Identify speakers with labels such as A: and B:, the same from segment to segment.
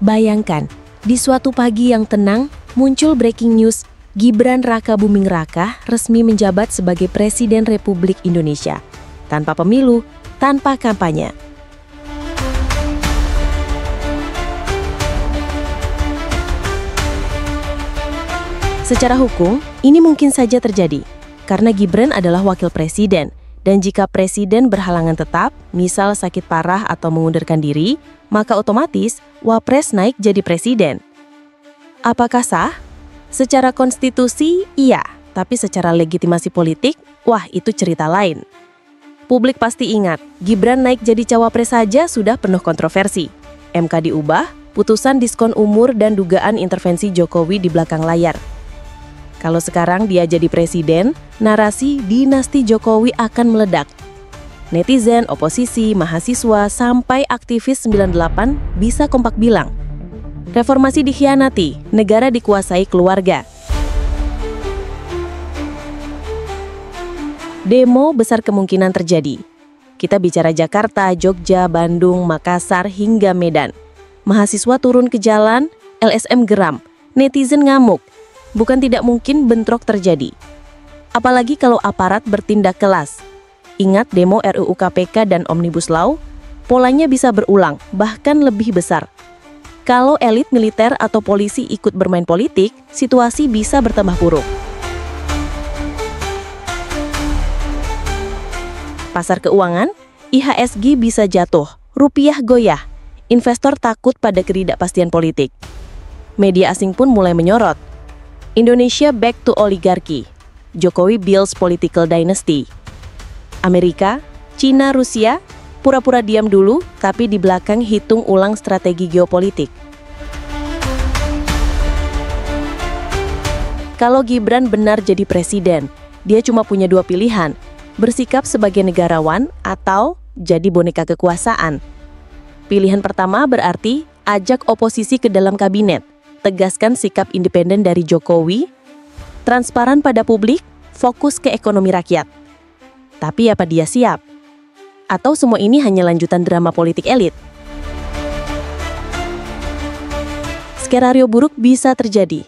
A: Bayangkan, di suatu pagi yang tenang, muncul breaking news, Gibran Raka Buming Raka resmi menjabat sebagai Presiden Republik Indonesia. Tanpa pemilu, tanpa kampanye. Secara hukum, ini mungkin saja terjadi, karena Gibran adalah wakil presiden. Dan jika presiden berhalangan tetap, misal sakit parah atau mengundurkan diri, maka otomatis Wapres naik jadi presiden. Apakah sah? Secara konstitusi, iya. Tapi secara legitimasi politik, wah itu cerita lain. Publik pasti ingat, Gibran naik jadi cawapres saja sudah penuh kontroversi. MK diubah, putusan diskon umur dan dugaan intervensi Jokowi di belakang layar. Kalau sekarang dia jadi presiden, narasi dinasti Jokowi akan meledak. Netizen, oposisi, mahasiswa, sampai aktivis 98 bisa kompak bilang, reformasi dikhianati, negara dikuasai keluarga. Demo besar kemungkinan terjadi. Kita bicara Jakarta, Jogja, Bandung, Makassar, hingga Medan. Mahasiswa turun ke jalan, LSM geram, netizen ngamuk. Bukan tidak mungkin bentrok terjadi. Apalagi kalau aparat bertindak kelas. Ingat demo RUU KPK dan Omnibus Law, polanya bisa berulang, bahkan lebih besar. Kalau elit militer atau polisi ikut bermain politik, situasi bisa bertambah buruk. Pasar keuangan, IHSG bisa jatuh, rupiah goyah, investor takut pada ketidakpastian politik. Media asing pun mulai menyorot. Indonesia back to oligarki. Jokowi builds political dynasty. Amerika, Cina, Rusia, pura-pura diam dulu, tapi di belakang hitung ulang strategi geopolitik. Kalau Gibran benar jadi presiden, dia cuma punya dua pilihan, bersikap sebagai negarawan atau jadi boneka kekuasaan. Pilihan pertama berarti ajak oposisi ke dalam kabinet. Tegaskan sikap independen dari Jokowi, transparan pada publik, fokus ke ekonomi rakyat. Tapi apa dia siap? Atau semua ini hanya lanjutan drama politik elit? Skenario buruk bisa terjadi.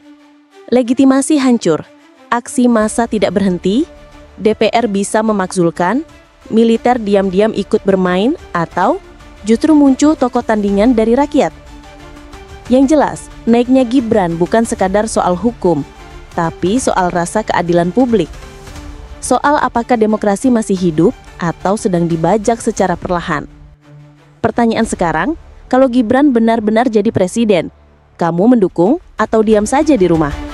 A: Legitimasi hancur, aksi massa tidak berhenti, DPR bisa memakzulkan, militer diam-diam ikut bermain, atau justru muncul tokoh tandingan dari rakyat. Yang jelas, naiknya Gibran bukan sekadar soal hukum, tapi soal rasa keadilan publik. Soal apakah demokrasi masih hidup atau sedang dibajak secara perlahan. Pertanyaan sekarang, kalau Gibran benar-benar jadi presiden, kamu mendukung atau diam saja di rumah?